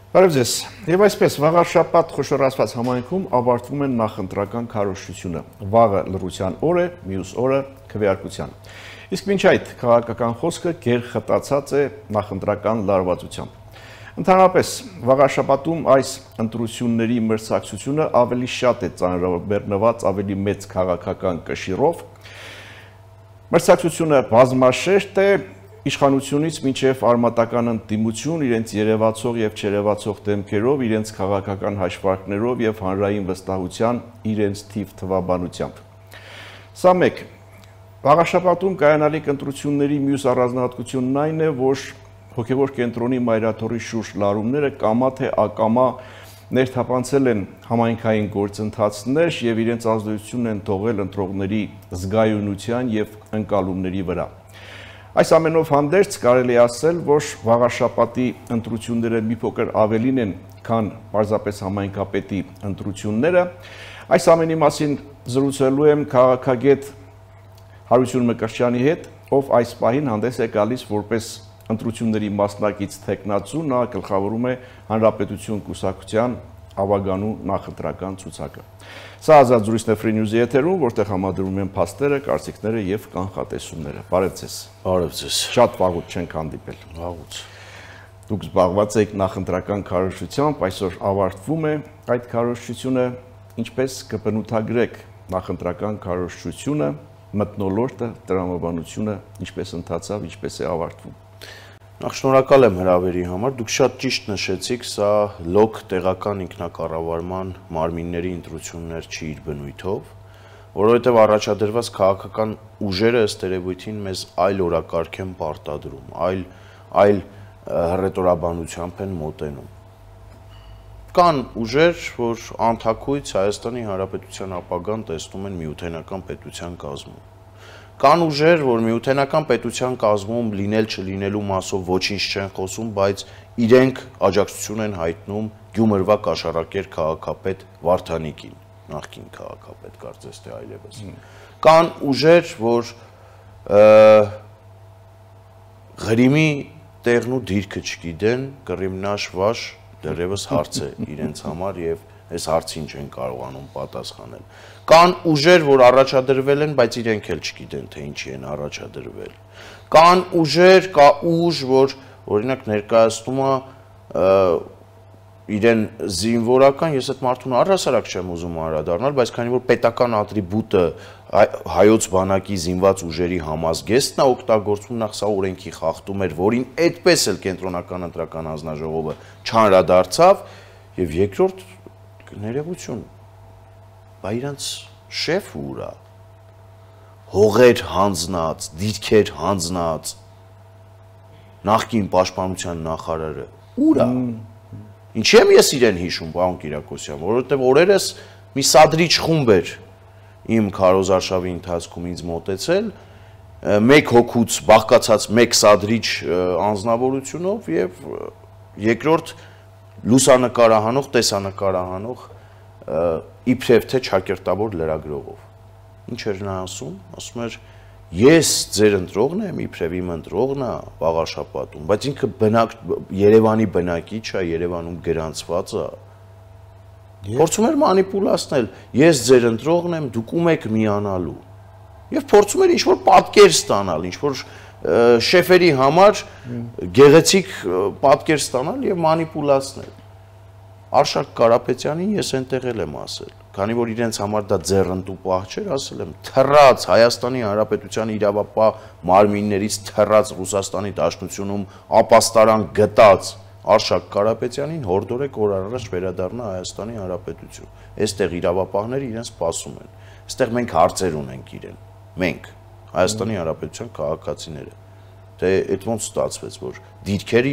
Բարև ձեզ, եւ այսպես վաղ շաբաթ խոշորացված համայնքում ավարտվում են նախընտրական քարոզչությունը։ Վաղը լռության օր է, մյուս օրը քվեարկության։ Իսկ մինչ այդ քաղաքական խոսքը գերխտացած է նախընտրական լարվածությամբ։ Ընդհանրապես, վաղաշաբաթում այս ընտրությունների մրցակցությունը ավելի շատ է ծանրաբեռնված ավելի մեծ քաղաքական կշիռով։ Մրցակցությունը բազմաշերտ է Իշխանությունից մինչև արմատական ընդդիմություն իրենց երևացող եւ չերևացող դեմքերով, իրենց քաղաքական հաշվարկներով եւ հանրային վստահության իրենց թիվ թվաբանությամբ։ Սա մեկ վաղաշաբաթում կայանալիք ընտրությունների մյուս առանձնահատկությունն այն է, որ հոգևոր կենտրոնի մայրաթորի շուրջ լարումները կամա թե ակամա ներթափանցել են համայնքային գործընթացներ եւ իրենց ազդեցությունն են թողել ընտրողների զգայունության եւ ընկալումների վրա։ Այս ամենով հանդերձ կարելի է ասել, որ վաղաշաբաթի ընտրությունները մի փոքր ավելին են, քան պարզապես համայնքապետի ընտրությունները։ Այս ամենի մասին զրուցելու եմ քաղաքագետ Հարություն Մկրտչյանի հետ, ով այս պահին հանդես է գալիս որպես ընտրությունների մասնակից թեկնածու, նա գլխավորում է Հանրապետություն կուսակցության ավագանու նախընտրական ցուցակը։ Սա ազատ զրույցն է Free News-ի եթերում, որտեղ համադրում են փաստերը, կարծիքները եւ կանխատեսումները։ Բարև ձեզ։ Բարև ձեզ։ Շատ վաղուց չենք հանդիպել։ Վաղուց։ Դուք զբաղված եք նախընտրական քարոզչությամբ, այսօր ավարտվում է այդ քարոզչությունը, ինչպես կբնութագրեք նախընտրական քարոզչությունը, մթնոլորտը, տրամաբանությունը, ինչպես ընթացավ, ինչպես է ավարտվում։ Նախ շնորհակալ եմ հրավերի համար, դուք շատ ճիշտ նշեցիք, սա լոկ տեղական ինքնակառավարման մարմինների ընտրություններ չի իր բնույթով, որովհետև առաջադրված քաղաքական ուժերը ըստ երևույթին մեզ այլ օրակարգ են պարտադրում, այլ հռետորաբանությամբ են մոտենում։ Կան ուժեր, որ անթաքույց Հայաստանի Հանրապետության ապագան տեսնում են միութենական պետության կազմում։ Կան ուժեր, որ միութենական պետության կազմում լինել չլինելու մասով ոչինչ չեն խոսում, բայց իրենք աջակցություն են հայտնում Գյումրվա կաշառակեր քաղաքապետ Վարդանիկին, նախկին քաղաքապետ, կարծես թե այլևս։ Կան ուժեր, որ Ղրիմի տեղն ու դիրքը չգիտեն, Կռիմնաշվաշ դեռևս հարց է իրենց համար եւ այս հարցին չեն կարողանում պատասխանել։ Կան ուժեր, որ առաջադրվել են, բայց իրենք էլ չգիտեն, թե ինչի են առաջադրվել։ Կան ուժեր, կա ուժ, որ օրինակ ներկայացնում է իրեն զինվորական, ես այդ մարդուն առհասարակ չեմ ուզում անդրադառնալ, բայց քանի որ պետական ատրիբուտը հայոց բանակի զինված ուժերի համազգեստն է օգտագործվում, նախ սա օրենքի խախտում էր, որին այդպես էլ կենտրոնական ընտրական հանձնաժողովը չանդրադարձավ, եւ երկրորդ ներողություն, բա իրանց շեֆը ուր է, հողեր հանձնած, դիրքեր հանձնած, նախկին պաշտպանության նախարարը ուր է, ինչի եմ ես իրեն հիշում, պարոն Կիրակոսյան, որովհետև օրերս մի սադրիչ խումբ էր իմ քարոզարշավի ընթացքում ինձ մոտեցել, մեկ հոգուց բաղկացած մեկ սադրիչ անձնավորությունով եւ երկրորդ լուսանկարահանող, տեսանկարահանող իբրև թե ճակերտավոր լրագրողով։ Ինչ էր նա ասում էր, ես ձեր ընտրողն եմ, իբրև իմ ընտրողն է վաղաշաբաթում, բայց ինքը Երևանի բնակիչ է, Երևանում գրանցված է։ Փորձում էր մանիպուլացնել, ես ձեր ընտրողն եմ, դուք ում եք միանալու։ Եվ փորձում էր ինչ-որ պատկեր ստանալ, ինչ-որ շեֆերի համար գեղեցիկ պատկեր ստանալ եւ մանիպուլացնել։ Արշակ Կարապետյանին ես այնտեղ եմ ասել, քանի որ իրենց համար դա ձեռնտու պահ չէր, ասել եմ, թռած Հայաստանի Հանրապետության իրավապահ մարմիններից թռած Ռուսաստանի Դաշնությունում ապաստարան գտած Արշակ Կարապետյանին հորդորեք օր առաջ վերադառնա Հայաստանի Հանրապետություն։ Այստեղ իրավապահները իրեն սպասում են։ Այստեղ մենք հարցեր ունենք իրեն։ Մենք Հայաստանի Հանրապետության քաղաքացիները, թե այդ ոնց ստացվեց, որ դիրքեր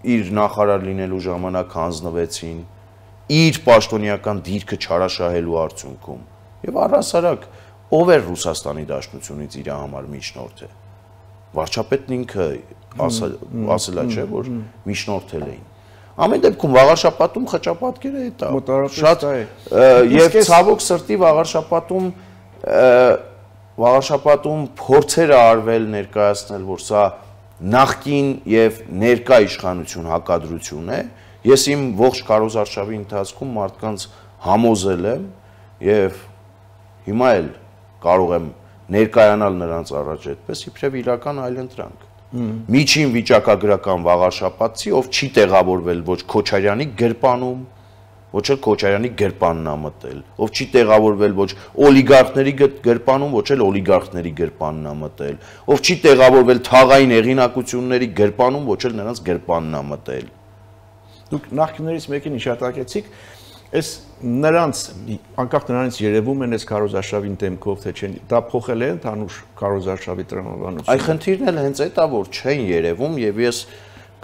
իր նախարար լինելու ժամանակ հանձնվեցին, իր պաշտոնյական դիրքը չարաշահելու արդյունքում, եւ առհասարակ ով էր Ռուսաստանի Դաշնությունից իր համար միջնորդը։ Վարչապետն ինքը ասել է, չէ, որ միջնորդել էին։ Ամեն դեպքում վաղաշաբաթում խճապատկերը է դա։ Շատ եւ ցավոք սրտի վաղաշաբաթում փորձեր արվել ներկայացնել, որ սա նախկին եւ ներկա իշխանություն հակադրություն է, ես իմ ողջ քարոզարշավի ընթացքում մարդկանց համոզել եմ եւ հիմա էլ կարող եմ ներկայանալ նրանց առաջ այդպես իբրև իրական այլընտրանք։ Միջին վիճակագրական վաղարշապատցի, ով չի տեղավորվել ոչ Քոչարյանի գրպանում, ոչ էլ Քոչարյանի գրպանն ա մտել, ով չի տեղավորվել ոչ օլիգարխների գրպանում, ոչ էլ օլիգարխների գրպանն ա մտել, ով չի տեղավորվել թաղային հեղինակությունների գրպանում, ոչ էլ նրանց գրպանն ա մտել։ Դուք նախկիններից մեկին հիշատակեցիք, այս նրանց անկախ նրանից երևում են այս քարոզարշավին դեմքով թե չեն, դա փոխել է ընդհանուր քարոզարշավի տրամաբանությունը։ Այ խնդիրն էլ հենց այդ է, որ չեն երևում եւ ես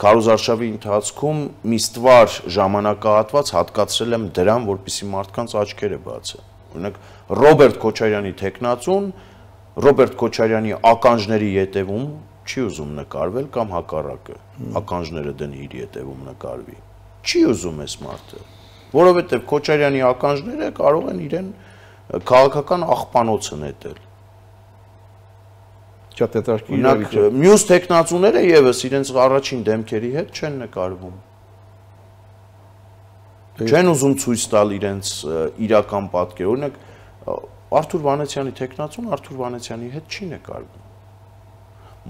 քարոզարշավի ընթացքում մի ստվար ժամանակահատված հատկացրել եմ դրան, որպեսզի մարդկանց աչքերը բացը։ Օրինակ Ռոբերտ Քոչարյանի տեխնացուն Ռոբերտ Քոչարյանի ականջների ետևում չի ուզում նկարվել կամ հակառակը, ականջները դնի իր ետևում նկարվի։ Չի ուզում այս մարդը, որովհետև Քոչարյանի ականջները կարող են իրեն քաղաքական աղբանոցը նետել։ Շատ հետաքրքիր է։ Մյուս տեխնացուները եւս իրենց առաջին դեմքերի հետ չեն նկարվում։ Չեն ուզում ցույց տալ իրենց իրական պատկերը։ Օրինակ Արթուր Վանեցյանի տեխնացուն Արթուր Վանեցյանի հետ չի նկարվում։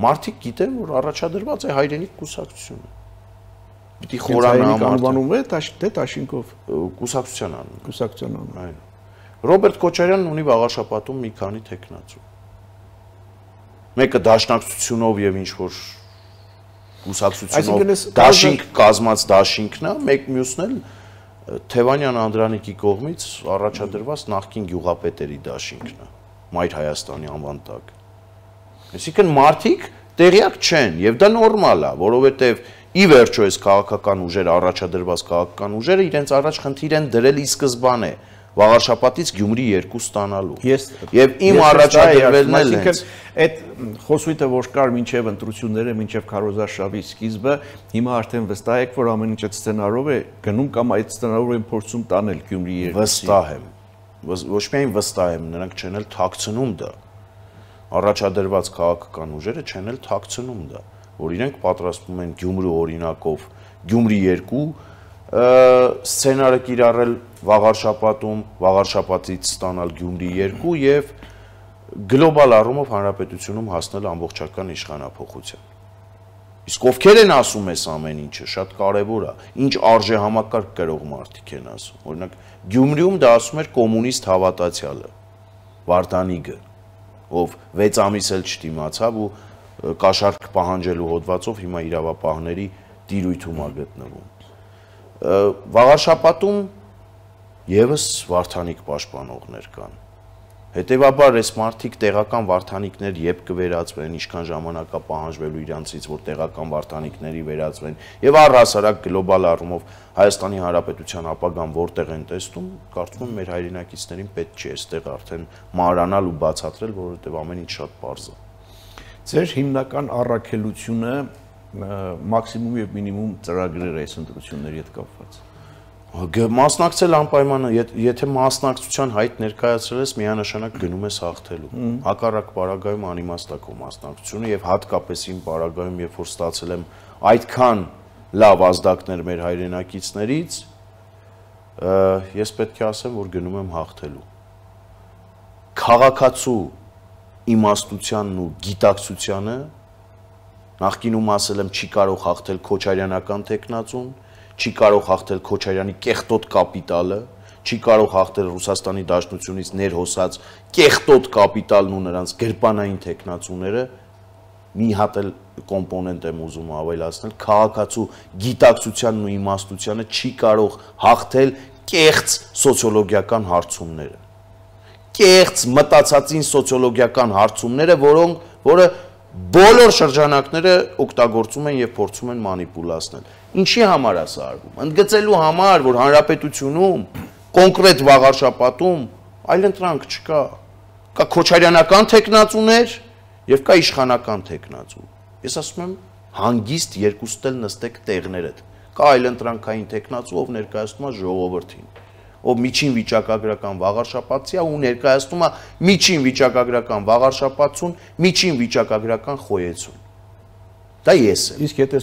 Մարդիկ գիտեն, որ առաջադրված է հայրենիք կուսակցությունը։ Պիտի խորանա անվանում է Տաշինկով կուսակցության անուն։ Կուսակցության անուն։ Այո։ Ռոբերտ Քոչարյանն ունի վաղաշապատում մի քանի տեխնացու։ Մեկը դաշնակցությունով եւ ինչ որ կուսակցությունով դաշինք կազմած դաշինքն է, մեկ մյուսն էլ Թևանյան Անդրանիկի կողմից առաջադրված նախկին գյուղապետերի դաշինքն է, Մայր Հայաստանի անվան տակ։ Այսինքն մարդիկ տեղյակ չեն եւ դա նորմալ է, որովհետեւ ի վերջո այս քաղաքական ուժերը առաջադրված քաղաքական ուժերը իրենց առաջ խնդիր են դրել ի սկզբանե Վաղարշապատից Գյումրի 2 ստանալու։ Եվ իմ առաջադրվելն էլ հենց այդ խոսույթը, որ կար մինչև ընտրությունները, մինչև քարոզարշավի սկիզբը, հիմա արդեն վստահ եք, որ ամեն ինչ այդ սցենարով է գնում կամ այդ սցենարով են փորձում տանել Գյումրի 2-ին։ Վստահ եմ։ Ոչ միայն վստահ եմ, նրանք չեն էլ թաքցնում դա։ Առաջադրված քաղաքական ուժերը չեն էլ թաքցնում դա, որ իրենք պատրաստվում են Գյումրու օրինակով Գյումրի 2 սցենարը կիրառել Վաղարշապատում, Վաղարշապատից ստանալ Գյումրի 2 եւ գլոբալ առումով հանրապետությունում հասնել ամբողջական իշխանափոխության։ Իսկ ովքեր են ասում այս ամեն ինչը, շատ կարևոր է, ինչ արժե համակարգ կրող մարդիկ են ասում։ Օրինակ Գյումրիում դա ասում էր կոմունիստ հավատացյալը, Վարդանիգը, ով 6 ամիս էլ չդիմացավ ու կաշառք պահանջելու հոդվածով հիմա իրավապահների տիրույթում է գտնվում։ Վաղարշապատում եւս Վարդանիկ պաշտպանողներ կան։ Հետևաբար այս մարդիկ տեղական վարդանիկներ երբ կվերածվեն, ինչքան ժամանակ է պահանջվելու իրանցից, որ տեղական վարդանիկների վերածվեն, եւ առհասարակ գլոբալ առումով Հայաստանի Հանրապետության ապագան որտեղ են տեսնում, կարծում եմ մեր հայրենակիցներին պետք չէ այստեղ արդեն մանրանալ ու բացատրել, որովհետեւ ամեն ինչ շատ պարզ է։ Ձեր հիմնական առաքելությունը մաքսիմում եւ մինիմում ծրագրեր այս ընտրությունների հետ կապված։ Մասնակցել անպայման, եթե մասնակցության հայտ ներկայացրել ես, միանշանակ գնում ես հաղթելու։ Հակառակ պարագայում անիմաստ է քո մասնակցությունը եւ հատկապես իմ պարագայում, երբ որ ստացել եմ այդքան լավ ազդակներ մեր հայրենակիցներից, ես պետք է ասեմ, որ գնում եմ հաղթելու։ Քաղաքացու իմաստությանն ու գիտակցությանը նախկինում ասել եմ չի կարող հաղթել Քոչարյանական տեխնացուն, չի կարող հաղթել Քոչարյանի կեղտոտ կապիտալը, չի կարող հաղթել Ռուսաստանի Դաշնությունից ներհոսած կեղտոտ կապիտալն ու նրանց գրպանային տեխնացուները, մի հատ էլ կոմպոնենտ եմ ուզում ավելացնել, քաղաքացու գիտակցությանն ու իմաստությանը չի կարող հաղթել կեղծ սոցիոլոգիական հարցումները։ Կեղծ մտածածին սոցիոլոգիական հարցումները, որը բոլոր շրջանակները օգտագործում են եւ փորձում են մանիպուլացնել։ Ինչի համար է սա արվում։ Ընդգծելու համար, որ հանրապետությունում կոնկրետ Վաղարշապատում այլընտրանք չկա։ Կա Քոչարյանական տեխնացուներ եւ կա իշխանական տեխնացու։ Ես ասում եմ հանգիստ երկուստ էլ նստեք տեղներդ։ Կա այլընտրանքային տեխնացու, ով ներկայացնում է ժողովրդին, ով միջին վիճակագրական Վաղարշապատցի է ու ներկայացնում է միջին վիճակագրական Վաղարշապատցուն, միջին վիճակագրական Խոյեցուն։ Դա ես եմ։ Իսկ եթե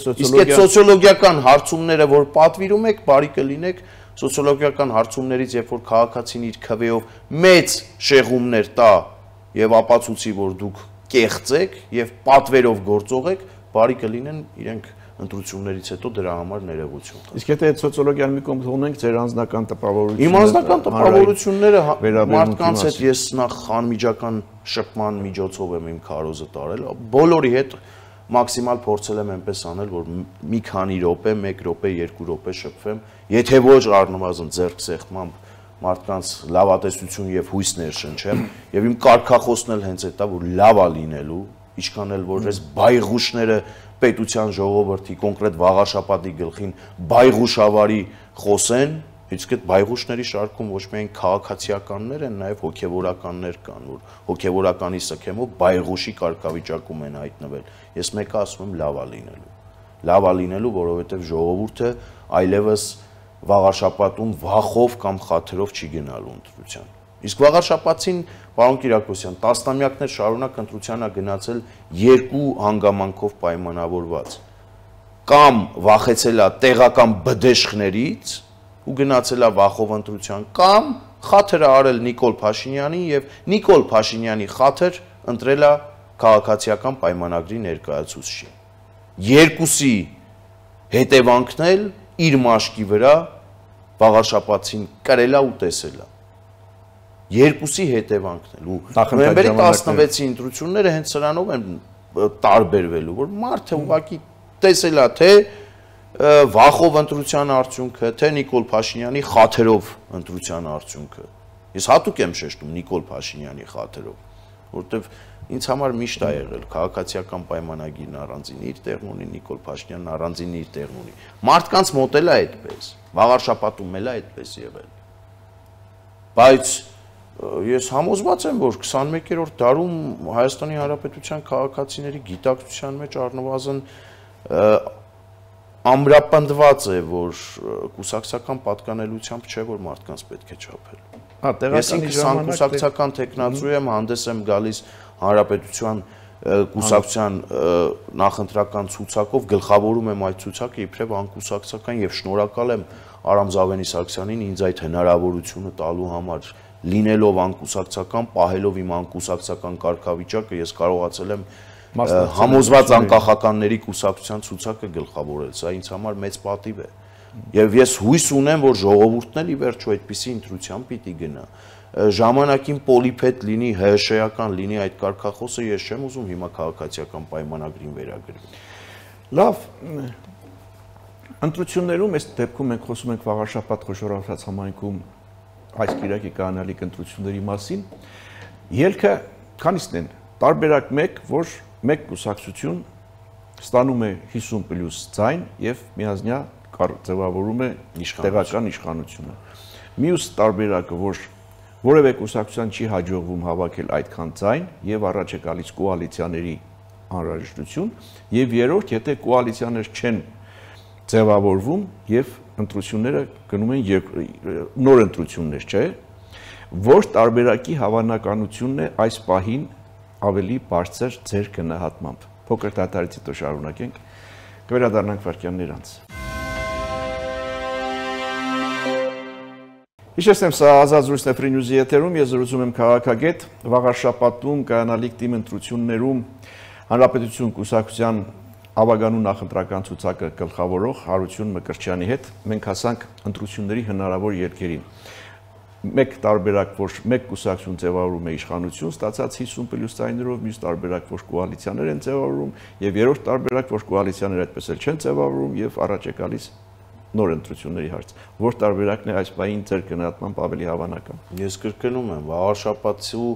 սոցիոլոգիական հարցումները, որ պատվիրում եք, բարի կլինեք, սոցիոլոգիական հարցումներից, երբ որ քաղաքացին իր քվեով մեծ շեղումներ տա եւ ապացուցի, որ դուք կեղծ եք եւ պատվերով գործող եք, բարի կլինեն իրենք ընտրություններից հետո դրա համար ներողություն տան։ Իսկ եթե սոցիոլոգիան մի կողմ թողնենք, ձեր անձնական տպավորությունները, իմ անձնական տպավորությունները մարդկանց հետ ես նախ անմիջական շփման միջոցով եմ իմ քարոզը տարել, բոլորի հետ մաքսիմալ փորձել եմ այնպես անել, որ մի քանի րոպե, 1 րոպե, 2 րոպե շփվեմ, եթե ոչ առնվազն ձեռք սեղմամբ մարդկանց լավատեսություն եւ հույս ներշնչեմ, եւ իմ կարգախոսն էլ հենց այդ է, որ լավ է լինելու, ինչքան էլ որ այս բայղուշները պետության ժողովրդի կոնկրետ վաղաշապատի գլխին բայղուշավարի խոսեն, իսկ այդ բայղուշների շարքում ոչ միայն քաղաքացիականներ են, նաև հոգևորականներ կան, որ հոգևորականի սքեմով բայղուշի կարգավիճակում են հայտնվել։ Ես մեկը ասում եմ լավ է լինելու, որովհետև ժողովուրդը այլևս վաղաշապատում վախով կամ խաթրով չի գնալու ընտրության։ Իսկ վաղաշապատին, պարոն Կիրակոսյան, տասնամյակներ շարունակ ընտրության է գնացել երկու հանգամանքով պայմանավորված։ Կամ վախեցել է տեղական բդեշխներից ու գնացել է վախով ընտրության, կամ խաթր է արել Նիկոլ Փաշինյանին եւ Նիկոլ Փաշինյանի խաթր ընտրել է քաղաքացիական պայմանագրի ներկայացուցիչին։ Երկուսի հետևանքն էլ իր մաշկի վրա վաղաշապատին կրել է ու տեսել է։ Երկուսի հետևանքն էլ ու նոյեմբերի 16-ի ընտրությունները հենց սրանով են տարբերվելու, որ մարդը ուղղակի տեսել է թե վախով ընտրության արդյունքը, թե Նիկոլ Փաշինյանի խաթրով ընտրության արդյունքը։ Ես հատուկ եմ շեշտում Նիկոլ Փաշինյանի խաթրով, որովհետև ինձ համար միշտ է եղել քաղաքացիական պայմանագիրն առանձին իր տեղն ունի, Նիկոլ Փաշինյանն առանձին իր տեղն ունի։ Մարդկանց մոտ էլ է այդպես, վաղաշապատում էլ է այդպես եղել։ Բայց ես համոզված եմ, որ 21-րդ դարում Հայաստանի Հանրապետության քաղաքացիների գիտակցության մեջ առնվազն ամրապնդված է, որ կուսակցական պատկանելությամբ չէ, որ մարդկանց պետք է չափել։ Ես ինքս կուսակցական տեխնացու եմ, հանդես եմ գալիս Հանրապետության կուսակցության նախընտրական ցուցակով, գլխավորում եմ այդ ցուցակը իբրև անկուսակցական եւ շնորհակալ եմ Արամ Զավենի Սարգսյանին ինձ այդ հնարավորությունը տալու համար, լինելով անկուսակցական, պահելով իմ անկուսակցական կարգավիճակը, ես կարողացել եմ համոզված անկախականների կուսակցության ցուցակը գլխավորել, սա ինձ համար մեծ պատիվ է։ Եվ ես հույս ունեմ, որ ժողովուրդն էլ ի վերջո այդպիսի ընտրության պիտի գնա։ Ժամանակին պոլիփետ լինի, ՀՇ-ական լինի այդ կարգախոսը, ես չեմ ուզում հիմա քաղաքացիական պայմանագրին վերագրվի։ Լավ, ընտրություններում այս դեպքում մենք խոսում ենք վաղաշապատ խոշորացած համայնքում այս կիրակի կանալիք ընտրությունների մասին։ Ելքը քանիսն են, տարբերակ մեկ, որ մեկ կուսակցություն ստանում է 50+ ձայն եւ միազնյա ձևավորում է տեղական իշխանությունը։ Մյուս տարբերակը, որ որևէ կուսակցության չի հաջողվում հավաքել այդքան ձայն եւ առաջ է գալիս կոալիցիաների անհրաժեշտություն, եւ երրորդ, եթե կոալիցիաներ չեն ձևավորվում եւ ընտրությունները գնում են նոր ընտրություններ, չէ՞, որ տարբերակի հավանականությունն է այս պահին ավելի բարձր ձեր գնահատմամբ։ Փոքր դադարից հետո շարունակենք, կվերադառնանք վարքյաններ անց։ Հիշեցնեմ, սա Ազատ զրույցն է Free News-ի եթերում, ես զրուցում եմ քաղաքագետ, վաղաշապատում կայանալիք թիմ ընտրություններում Հանրապետություն կուսակցության ավագանու նախընտրական ցուցակը գլխավորող Հարություն Մկրտչյանի հետ մենք հասանք ընտրությունների հնարավոր ելքերին։ Մեկ տարբերակ, որ մեկ կուսակցություն ձևավորում է իշխանություն, ստացած 50+ ձայներով, մյուս տարբերակ, որ կոալիցիաներ են ձևավորում, եւ երրորդ տարբերակ, որ կոալիցիաները այդպես էլ չեն ձևավորում եւ առաջ է գալիս նոր ընտրությունների հարց։ Որ տարբերակն է այս պահին ձեր գնահատմամբ ավելի հավանական։ Ես կրկնում եմ, վաղաշապատու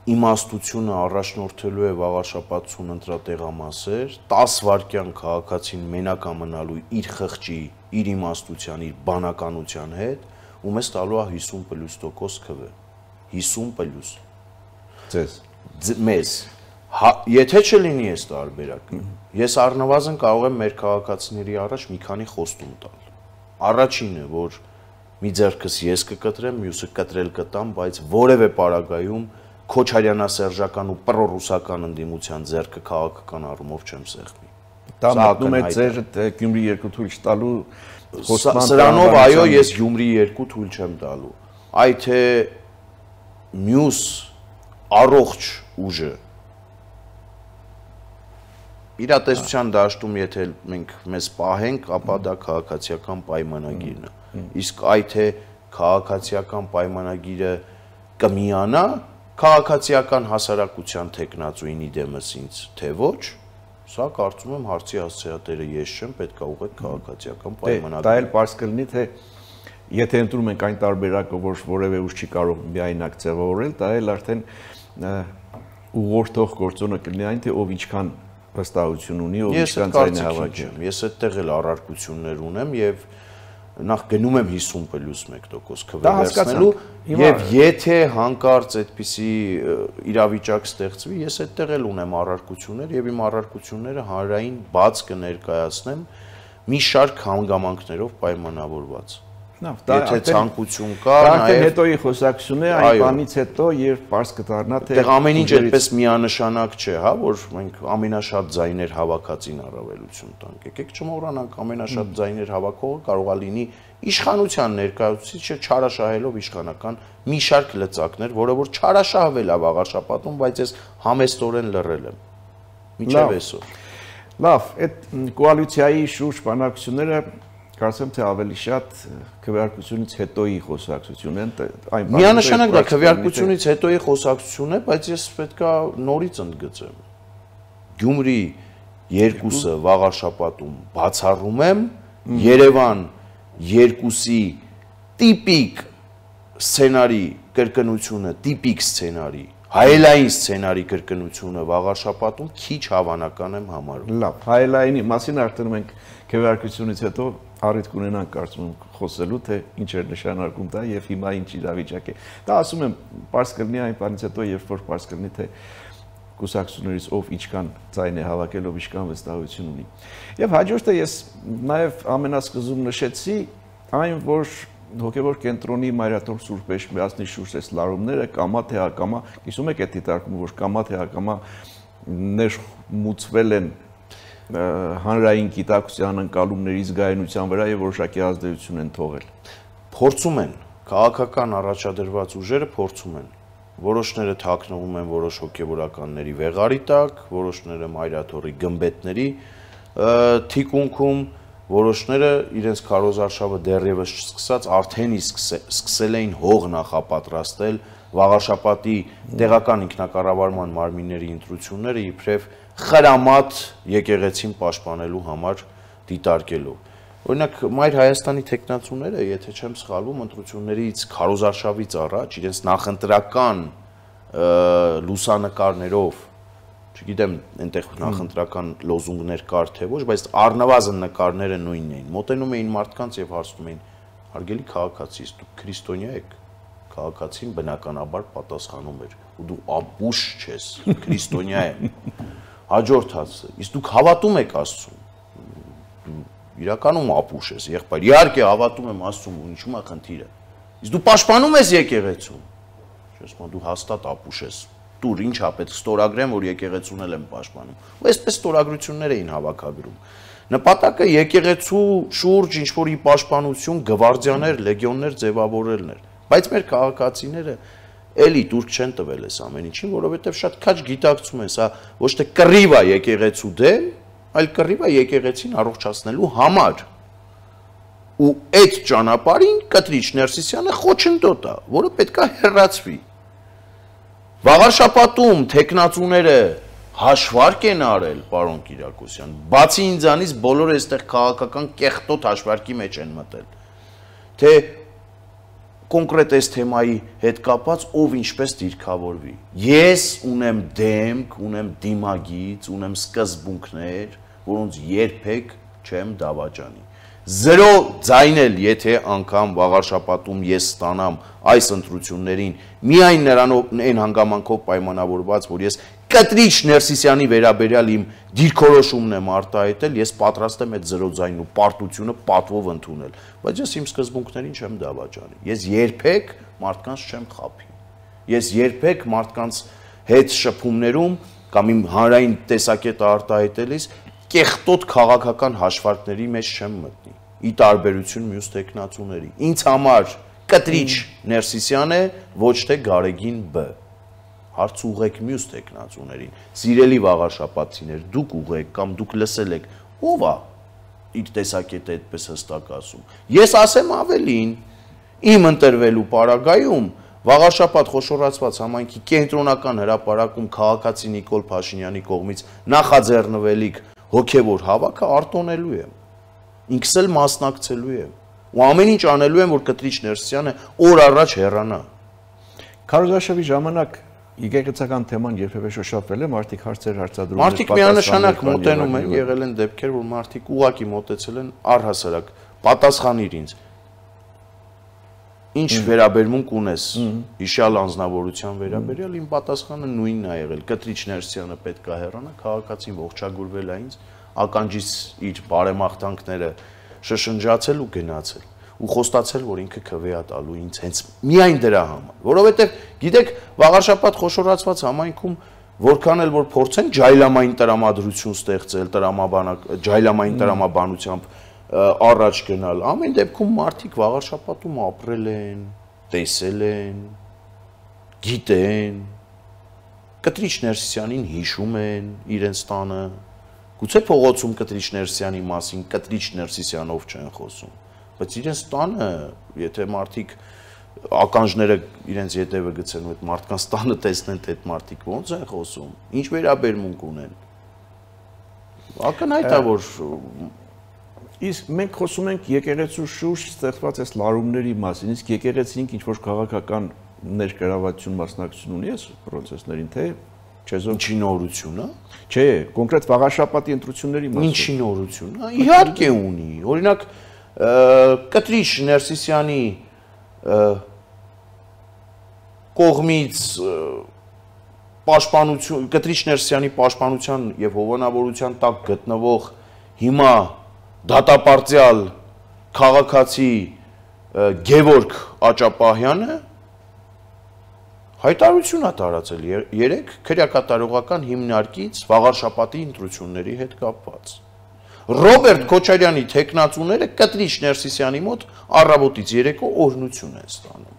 իմաստությունը առաջնորդելու է վաղաշապատություն ընտրատեղամասեր, 10 վայրկյան քաղաքացին մենակ մնալու իր խղճի, իր իմաստության, իր բանականության հետ, ու մեզ տալու է 50+ քվ։ 50+։ Ձեզ։ Մեզ։ Եթե չլինի այս տարբերակը, ես առնվազն կարող եմ մեր քաղաքացիների առաջ մի քանի խոստում տալ։ Առաջինը, որ մի ձեռքս ես կկտրեմ, մյուսը կտրել կտամ, բայց որևէ պարագայում քոչարյանասերժական ու պրոռուսական ընդդիմության ձեռքը քաղաքական առումով չեմ սեղմի։ Դա մատնում է ձեր Գյումրի 2 թույլ չտալու խոսման սրանով այո ես Գյումրի 2 թույլ չեմ տալու այ թե մյուս առողջ ուժը իրատեսության դաշտում եթե մենք մեզ պահենք, ապա դա քաղաքացիական պայմանագիրն է։ Իսկ այ թե քաղաքացիական պայմանագիրը կմիանա քաղաքացիական հասարակության տեխնացուինի դեմս ինձ, թե ոչ, սա կարծում եմ հարցի հասցեատերը ես չեմ, պետք է ուղղել քաղաքացիական պայմանագիր։ Դա էլ պարզ կլինի, թե եթե ընտրում ենք այն տարբերակը, որ որևէ ուժ չի կարող միայնակ ձևավորել, դա էլ արդեն ուղղորդող գործոնը կլինի այն, թե ով ինչքան վստահություն ունի, ով ինչքան ձայն է հավաքել։ Ես այդտեղ էլ առարկություններ ունեմ եւ նախ գնում եմ 50+1% քվեերցնելու եւ եթե հանկարծ այդպիսի իրավիճակ ստեղծվի, ես այդտեղ էլ ունեմ առարկություններ եւ իմ առարկությունները հանրային բաց կներկայացնեմ մի շարք հանգամանքներով պայմանավորված։ Եթե ցանկություն կա, նաև հետոյի խոսակցությունն է այն բանից հետո, երբ պարզ կդառնա թե ամեն ինչ այդպես միանշանակ չէ, հա, որ մենք ամենաշատ ձայներ հավաքածին առավելություն տանք։ Եկեք չմոռանանք, ամենաշատ ձայներ հավաքողը կարող է լինի իշխանության ներկայացուցիչը չարաշահելով իշխանական մի շարք լծակներ, որը որ չարաշահվել է վաղ շաբաթում, բայց ես համեստորեն լռել եմ։ Մինչև այսօր։ Լավ, այդ կոալիցիայի շուրջ բանակցությունները կարծեմ թե ավելի շատ քվեարկությունից հետոյի խոսակցություն են այն միանշանակ դա քվեարկությունից հետոյի խոսակցություն է, բայց ես պետքա նորից ընդգծեմ։ Գյումրի 2-ը վաղաշաբաթում բացառում եմ, Երևան 2-ի տիպիկ սցենարի կրկնությունը, տիպիկ սցենարի, հայելային սցենարի կրկնությունը վաղաշաբաթում քիչ հավանական եմ համարում։ Լավ, հայելայինի մասին արդեն մենք քվեարկությունից հետո առիթ կունենանք կարծում եմ խոսելու թե ինչ էր նշանակում դա եւ հիմա ինչ իրավիճակ է։ Դա ասում եմ, պարզ կլինի այն բանից հետո, երբ որ պարզ կլինի թե կուսակցություններից ով ինչքան ձայն է հավաքել, ով ինչքան վստահություն ունի։ Եվ հաջորդը ես նաեւ ամենասկզում նշեցի այն, որ հոգեվոր կենտրոնի Մայրաթոր Սուրբ Էջմիածնի շուրջ այս լարումները կամա թե ակամա, գիտում եք այդ դիտարկումը, որ կամա թե ակամա ներմուծվել են հանրային գիտակցության ընկալումների զգայունության վրա եւ որոշակի ազդեցություն են թողել։ Փորձում են, քաղաքական առաջադրված ուժերը փորձում են։ Որոշները թաքնվում են որոշ հոգեվորականների վեղարի տակ, որոշները Մայրաթորի գմբեթների թիկունքում, որոշները իրենց քարոզարշավը դեռևս չսկսած արդեն իսկ սկսել էին հող նախապատրաստել վաղաշաբաթի տեղական ինքնակառավարման մարմինների ընտրությունները իբրև խրամատ եկեղեցին պաշտպանելու համար դիտարկելով։ Օրինակ Մայր Հայաստանի տեխնացուները, եթե չեմ սխալվում, ընտրություններից քարոզարշավից առաջ իրենց նախընտրական լուսանկարներով, չգիտեմ, այնտեղ նախընտրական լոզունգներ կար թե ոչ, բայց առնվազն նկարները նույնն էին։ Մոտենում էին մարդկանց եւ հարցնում էին. «Հարգելի քաղաքացի, դուք քրիստոնյա եք»։ Քաղաքացին բնականաբար պատասխանում էր. «Ու դու ապուշ չես, քրիստոնյա եմ»։ Հաջորդ հարցը. «Իսկ դուք հավատում եք Աստծուն»։ Իրականում ապուշ ես, եղբայր։ Իհարկե հավատում եմ Աստծուն, ինչու՞մ է խնդիրը։ Իսկ դու պաշտպանում ես եկեղեցուն։ Չես մա դու հաստատ ապուշ ես։ Տուր ինչա պետք ստորագրեմ, որ եկեղեցուն եմ պաշտպանում։ Ու այսպես ստորագրություններ էին հավաքագրում։ Նպատակը եկեղեցու շուրջ ինչ որ ի պաշտպանություն գվարդիաներ, լեգիոններ ձևավորելն էր։ Բայց մեր քաղաքացիները էլի դուրք չեն տվել այս ամեն ինչին, որովհետև շատ քաջ գիտակցում են, սա ոչ թե կռիվ է եկեղեցու դեմ, այլ կռիվ է եկեղեցին առողջացնելու համար։ Ու այդ ճանապարհին Կտրիչ Ներսիսյանը խոչընդոտ է, որը պետք է հեռացվի։ Վաղաշաբաթում տեխնացուները հաշվարկ են արել, պարոն Կիրակոսյան, բացի ինձանից բոլորը այստեղ քաղաքական կեղտոտ հաշվարկի մեջ են մտել, թե կոնկրետ այս թեմայի հետ կապված ով ինչպես դիրքավորվի։ Ես ունեմ դեմք, ունեմ դիմագիծ, ունեմ սկզբունքներ, որոնց երբեք չեմ դավաճանի։ Զրո ձայն էլ եթե անգամ վաղաշաբաթում ես ստանամ այս ընտրություններին միայն նրանով այն հանգամանքով պայմանավորված, որ ես Կտրիչ Ներսիսյանի վերաբերյալ իմ դիրքորոշումն եմ արտահայտել, ես պատրաստ եմ այդ զրո ձայնն ու պարտությունը պատվով ընդունել, բայց ես իմ սկզբունքներին չեմ դավաճանի։ Ես երբեք մարդկանց չեմ խաբի։ Ես երբեք մարդկանց հետ շփումներում կամ իմ հանրային տեսակետը արտահայտելիս կեղտոտ քաղաքական հաշվարկների մեջ չեմ մտնի, ի տարբերություն մյուս տեխնացուների։ Ինձ համար Կտրիչ Ներսիսյան է, ոչ թե Գարեգին Բ։ Հարց ուղեք մյուս տեխնացուներին, սիրելի վաղաշապատցիներ, դուք ուղեք կամ դուք լսել եք, ով է իր տեսակետը այդպես հստակ ասում։ Ես ասեմ ավելին, իմ ընտրվելու պարագայում վաղաշապատ խոշորացված համայնքի կենտրոնական հրապարակում քաղաքացի Նիկոլ Փաշինյանի կողմից նախաձեռնվելիք հոգևոր հավաքը արտոնելու եմ, ինքս էլ մասնակցելու եմ ու ամեն ինչ անելու եմ, որ Կտրիչ Ներսիսյանը օր առաջ հեռանա։ Քարոզարշավի ժամանակ եկեղեցական թեման երբևէ շոշափվել է, մարդիկ հարցեր հարցադրում են։ Մարդիկ միանշանակ մոտենում են, եղել են դեպքեր, որ մարդիկ ուղակի մոտեցել են առհասարակ, պատասխանիր ինձ։ Ինչ վերաբերմունք ունես հիշյալ անձնավորության վերաբերյալ, իմ պատասխանը նույնն է եղել։ Կտրիչ Ներսիսյանը պետք է հեռանա, քաղաքացին ողջագուրվել է ինձ, ականջից իր բարեմաղթանքները շշնջացել ու գնացել ու խոստացել, որ ինքը քվե է տալու ինձ հենց միայն դրա համար, որովհետև գիտեք, վաղաշապատ խոշորացված համայնքում որքան էլ որ փորձեն ջայլամային տրամադրություն ստեղծել, ջայլամային տրամաբանությամբ առաջ գնալ, ամեն դեպքում մարդիկ վաղաշապատում ապրել են, տեսել են, գիտեն, Կտրիչ Ներսիսյանին հիշում են իրենց տանը, գուցե փողոցում Կտրիչ Ներսիսյանի մասին Կտրիչ Ներսիսյանով չեն խոսում, բայց իրենց տանը, եթե մարդիկ ականջները իրենց ետևը գցեն ու այդ մարդկանց տանը տեսնեն, թե այդ մարդիկ ոնց են խոսում, ինչ վերաբերմունք ունեն։ Ակնհայտ է, որ Իսկ մենք խոսում ենք եկեղեցու շուրջ ստեղծված այս լարումների մասին, իսկ եկեղեցին ինչ-որ քաղաքական ներգրավվածություն մասնակցություն ունի այս process-ներին, թե չեզոք ինչի նորություն է։ Չէ, կոնկրետ վաղաշապատի ընտրությունների մասին։ Ինչի նորություն է։ Իհարկե ունի։ Օրինակ Կտրիչ Ներսիսյանի կողմից պաշտպանություն, Կտրիչ Ներսիսյանի պաշտպանության եւ հովանավորության տակ գտնվող հիմա դատապարտյալ քաղաքացի Գևորգ Աճապահյանը հայտարարություն է տարածել երեք քրեակատարողական հիմնարկից վաղարշապատի ընտրությունների հետ կապված։ Ռոբերտ Քոչարյանի տեխնացուները Կտրիչ Ներսիսյանի մոտ առավոտից երեկո օրհնություն են ստանում։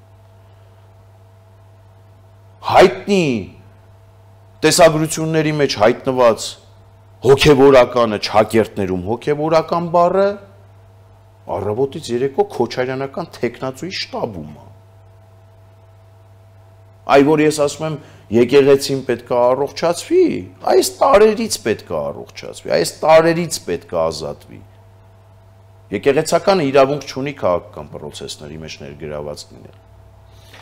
Հայտնի տեսագրությունների մեջ հայտնված հոգևորականը չակերտներում հոգևորական բառը առավոտից երեկո Քոչարյանական տեխնացուի շտաբում է։ Այ որ ես ասում եմ եկեղեցին պետք է առողջացվի, այս տարերից պետք է առողջացվի, այս տարերից պետք է ազատվի։ Եկեղեցականը իրավունք չունի քաղաքական process-ների մեջ ներգրաված լինել։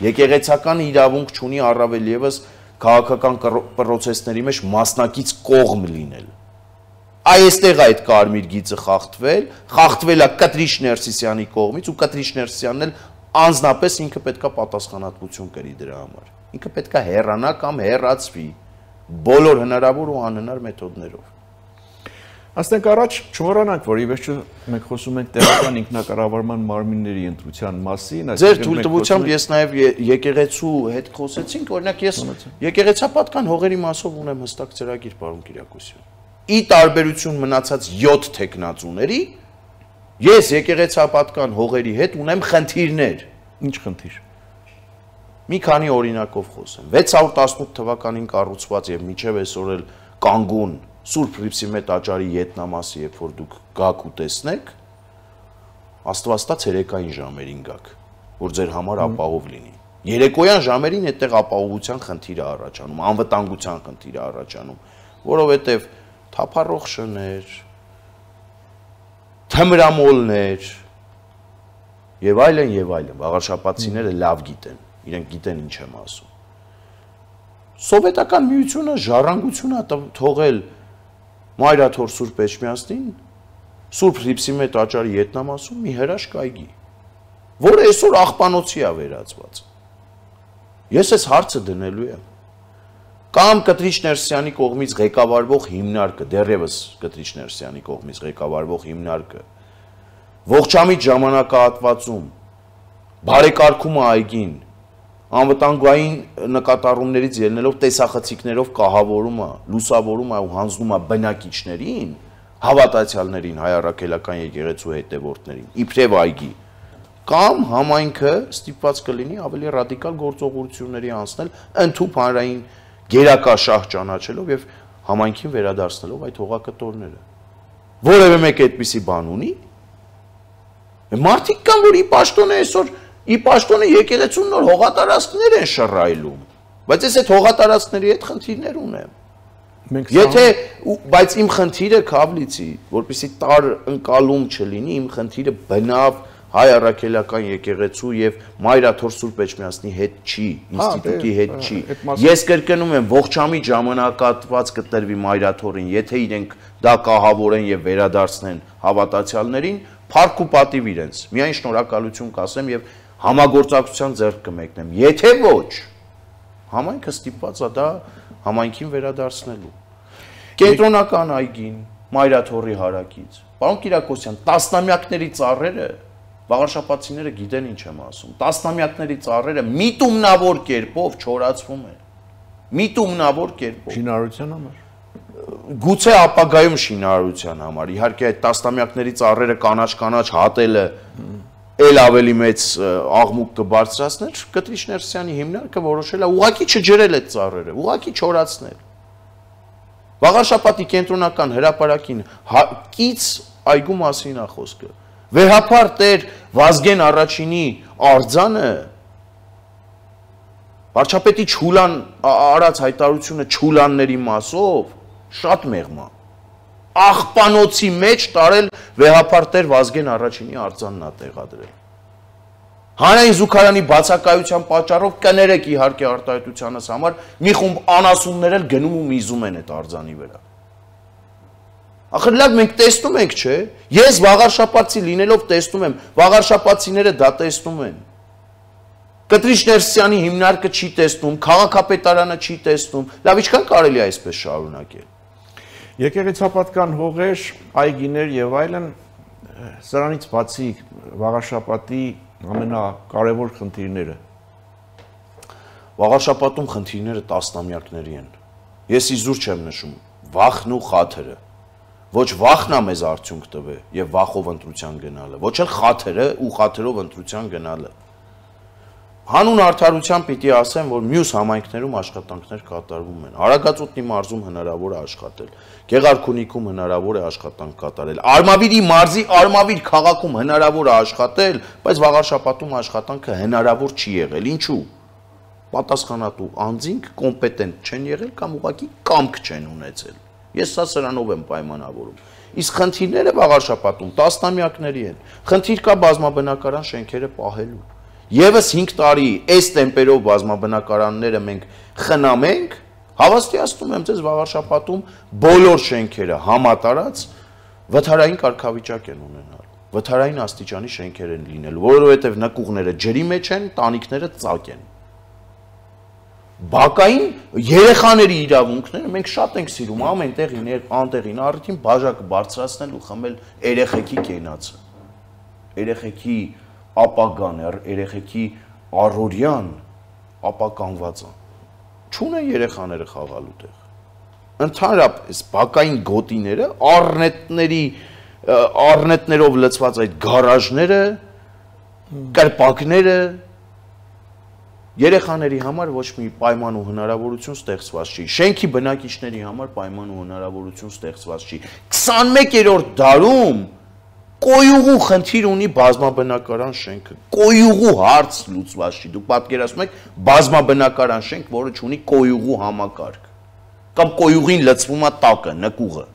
Եկեղեցականը իրավունք չունի առավել եւս քաղաքական process-ների մեջ մասնակից կողմ լինել։ Այստեղ այդ կարմիր գիծը խախտվել է Կտրիչ Ներսիսյանի կողմից ու Կտրիչ Ներսիսյանն էլ անձնապես ինքը պետք է պատասխանատվություն կրի դրա համար։ Ինքը պետք է հեռանա կամ հեռացվի բոլոր հնարավոր ու անհնար մեթոդներով։ Ասենք առաջ չմոռանանք, որ ի վերջո մենք խոսում ենք տեղական ինքնակառավարման մարմինների ընտրության մասին, Ձեր թույլտվությամբ ես նաև եկեղեցու հետ խոսեցինք, օրինակ ես եկեղեցապատկան հողերի մասով ունեմ հստակ ծրագիր, պարոն Կիրակոսյան։ Ի տարբերություն մնացած 7 տեխնացուների, ես եկեղեցապատկան հողերի հետ ունեմ խնդիրներ։ Ինչ խնդիր։ Մի քանի օրինակով խոսեմ։ 618 թվականին կառուցված եւ մինչեւ այսօր էլ կանգուն Սուրբ Հռիփսիմե տաճարի ետնամասը, երբ որ դուք գաք ու տեսնեք, Աստվածտա ցերեկային ժամերին գաք, որ ձեր համար ապահով լինի։ Երեկոյան ժամերին այդտեղ ապահովության խնդիր է առաջանում, անվտանգության խնդիր է առաջանում, որովհետեւ թափառող շներ, թմրամոլներ եւ այլն, վաղաշապատցիները լավ գիտեն, իրենք գիտեն ինչ եմ ասում։ Սովետական միությունը ժառանգություն է թողել Մայրաթոր Սուրբ Էջմիածնին, Սուրբ Հռիփսիմե տաճարի ետնամասում մի հրաշք այգի, որը այսօր աղբանոցի է վերածված։ Ես այս հարցը դնելու եմ։ Կամ Կտրիչ Ներսիսյանի կողմից ղեկավարվող հիմնարկը, դեռևս Կտրիչ Ներսիսյանի կողմից ղեկավարվող հիմնարկը, ողջամիտ ժամանակահատվածում բարեկարգում է այգին, անվտանգային նկատառումներից ելնելով տեսախցիկներով կահավորում է, լուսավորում է ու հանձնում է բնակիչներին, հավատացյալներին, հայ առաքելական եկեղեցու հետևորդներին, իբրև այգի, կամ համայնքը ստիպված կլինի ավելի ռադիկալ գործողությունների անցնել, ընդհանուր հանրային գերակա շահ ճանաչելով եւ համայնքին վերադարձնելով այդ հողակտորները։ Որևէ մեկ այդպիսի բան ունի։ Մարդիկ կան, որ ի պաշտոնը այսօր ի պաշտոնը եկեղեցուն նոր հողատարածքներ են շռայլում, բայց ես այդ հողատարածքների հետ խնդիրներ ունեմ։ Եթե բայց իմ խնդիրը Քավլիցի, որպեսզի տար ընկալում չլինի, իմ խնդիրը բնավ հայ առաքելական եկեղեցու եւ Մայրաթոր Սուրբ Էջմիածնի հետ չի, ինստիտուտի հետ չի։ Ես կրկնում եմ, ողջամիտ ժամանակատված կտրվի Մայրաթորին, եթե իրենք դա կահավորեն եւ վերադարձնեն հավատացյալներին, փառք ու պատիվ իրենց։ Միայն շնորհակալություն կասեմ եւ համագործակցության ձեռք կմեկնեմ։ Եթե ոչ, համայնքը ստիպված է դա համայնքին վերադարձնելու։ Կենտրոնական այգին, Մայրաթորի հարակից։ Պարոն Կիրակոսյան, տասնամյակների ծառերը, վաղարշապատցիները գիտեն ինչ եմ ասում, տասնամյակների ծառերը միտումնավոր կերպով չորացվում են։ Միտումնավոր կերպով։ Շինարարության համար։ Գուցե ապագայում շինարարության համար։ Իհարկե այդ տասնամյակների ծառերը կանաչ հատելը էլ ավելի մեծ աղմուկ կբարձրացներ, Կտրիչ Ներսյանի հիմնարկը որոշել է ուղղակի չջրել այդ ծառերը, ուղղակի չորացնել։ Վաղարշապատի կենտրոնական հրապարակին կից այգու մասին է խոսքը։ Վեհապար Տեր Վազգեն առաջինի արձանը վարչապետի Չուլան արած հայտարարությունը Չուլանների մասով շատ մեղմ է։ Աղբանոցի մեջ տարել Վեհապար Տեր Վազգեն առաջինի արձանն է տեղադրել։ Հանրային զուգարանի բացակայության պատճառով կներեք իհարկե արտահայտությանս համար մի խումբ անասուններ էլ գնում ու միզում են այդ արձանի վրա։ Ախր լավ մենք տեսնում ենք, չէ՞։ Ես վաղարշապատցի լինելով տեսնում եմ, վաղարշապատցիները դա տեսնում են։ Կտրիչ Ներսյանի հիմնարկը չի տեսնում, քաղաքապետարանը չի տեսնում։ Լավ, ինչքան կարելի է այսպես շարունակել։ Եկեղեցապատական հողեր, այգիներ եւ այլն, սրանից բացի վաղարշապատի ամենակարևոր խնդիրները։ Վաղարշապատում խնդիրները տասնամյակների են։ Ես իզուր չեմ նշում, վախն ու խաթրը։ Ոչ վախն է մեզ արդյունք տվե եւ վախով ընտրության գնալը, ոչ էլ խաթրը ու խաթրով ընտրության գնալը։ Հանուն արդարության պիտի ասեմ, որ մյուս համայնքներում աշխատանքներ կատարվում են։ Արագածոտնի մարզում հնարավոր է աշխատել, Գեղարքունիքում հնարավոր է աշխատանք կատարել, Արմավիրի մարզի Արմավիր քաղաքում հնարավոր է աշխատել, բայց Վաղարշապատում աշխատանքը հնարավոր չի եղել։ Ինչու՞։ Պատասխանատու անձինք կոմպետենտ չեն եղել կամ ուղղակի կամք չեն ունեցել։ Ես սա սրանով եմ պայմանավորում։ Իսկ խնդիրները Վաղարշապատում տասնամյակների են։ Խնդիր կա բազմաբնակարան շենքերը պահելու։ Եվս 5 տարի այս տեմպերով բազմաբնակարանները մենք խնամենք, հավաստիացնում եմ ձեզ Վաղարշապատում բոլոր շենքերը համատարած վթարային կարգավիճակ են ունենալ։ Վթարային աստիճանի շենքեր են լինելու, որովհետև նկուղները ջրի մեջ են, տանիքները ծակ են։ Բակային երեխաների իրավունքները մենք շատ ենք սիրում ամենտեղին անտեղին առիթին բաժակը բարձրացնել ու խմել երեխեքի կենացը։ Երեխեքի ապագան, երեխեքի առօրյան ապականված է։ Չունեն երեխաները խաղալու տեղ։ Ընդհանրապես բակային գոտիները, առնետներով լցված այդ գարաժները, կրպակները երեխաների համար ոչ մի պայման ու հնարավորություն ստեղծված չի։ Շենքի բնակիչների համար պայման ու հնարավորություն ստեղծված չի։ 21-րդ դարում կոյուղու խնդիր ունի բազմաբնակարան շենքը։ Կոյուղու հարց լուծված չի։ Դուք պատկերացնում եք բազմաբնակարան շենք, որը ունի կոյուղու համակարգ։ Կամ կոյուղին լցվում է տակը, նկուղը։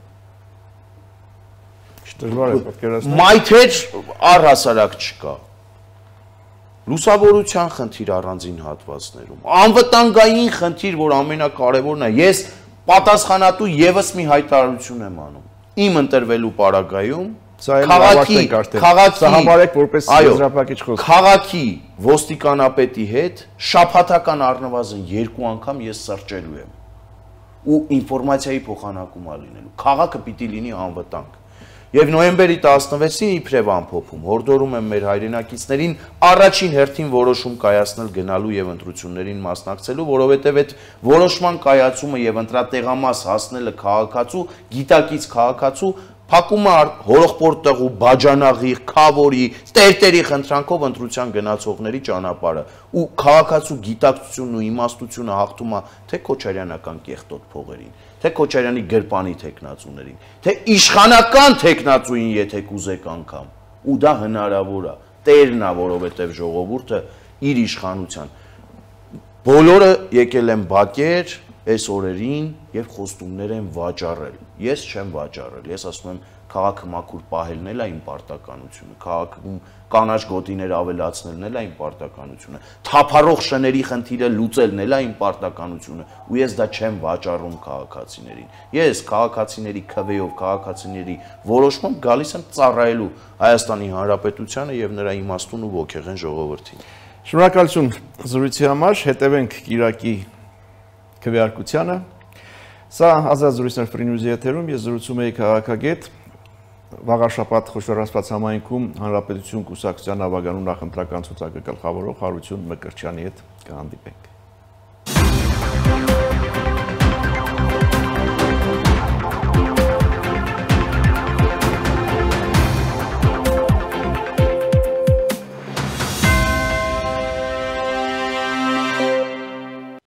Դժվար է պատկերացնել։ Մայթեր առհասարակ չկա։ Լուսավորության խնդիր առանձին հատվածներում, անվտանգային խնդիր, որ ամենակարևորն է, ես պատասխանատու եւս մի հայտարարություն եմ անում։ Իմ ընտրվելու պարագայում քաղաքի ոստիկանապետի հետ շաբաթական առնվազն 2 անգամ ես սրճելու եմ ու ինֆորմացիայի փոխանակում է լինելու։ Քաղաքը պիտի լինի անվտանգ։ Եվ նոյեմբերի 16-ին իբրև ամփոփում հորդորում եմ մեր հայրենակիցներին առաջին հերթին որոշում կայացնել գնալու եւ ընտրություններին մասնակցելու, որովհետեւ այդ որոշման կայացումը եւ ընտրատեղամաս հասնելը քաղաքացու, գիտակից քաղաքացու փակում է հորողպորտեղու, բաջանաղի, քավորի, տերտերի խնդրանքով ընտրության գնացողների ճանապարհը ու քաղաքացու գիտակցությունն ու իմաստությունը հաղթում է թե Քոչարյանական կեղտոտ փողերին, թե Քոչարյանի գրպանի տեխնացուներին, թե իշխանական տեխնացուին, եթե կուզեք անգամ, ու դա հնարավոր է, տերն է, որովհետև ժողովուրդը իր իշխանության բոլորը եկել են բակեր այս օրերին եւ խոստումներ են վաճառել։ Ես չեմ վաճառել, ես ասում եմ քաղաքը մաքուր պահելն էլ է իմ պարտականությունը, քաղաքում կանաչ գոտիներ ավելացնելն էլ է իմ պարտականությունը, թափառող շների խնդիրը լուծելն էլ է իմ պարտականությունը, ու ես դա չեմ վաճառում քաղաքացիներին։ Ես քաղաքացիների քվեով, քաղաքացիների որոշմամբ գալիս եմ ծառայելու Հայաստանի Հանրապետությանը եւ նրա իմաստուն ու ոգեղեն ժողովրդին։ Շնորհակալություն զրույցի համար, հետևենք Կիրակի քվեարկությանը։ Սա ազատ զրույցներ Free News-ի եթերում, ես զրուցում եի քաղաքագետ Վաղարշաբաթ Խոշորացված համայնքում Հանրապետություն կուսակցության ավագանու նախընտրական ցուցակը գլխավորող Հարություն Մկրտչյանի հետ կհանդիպենք։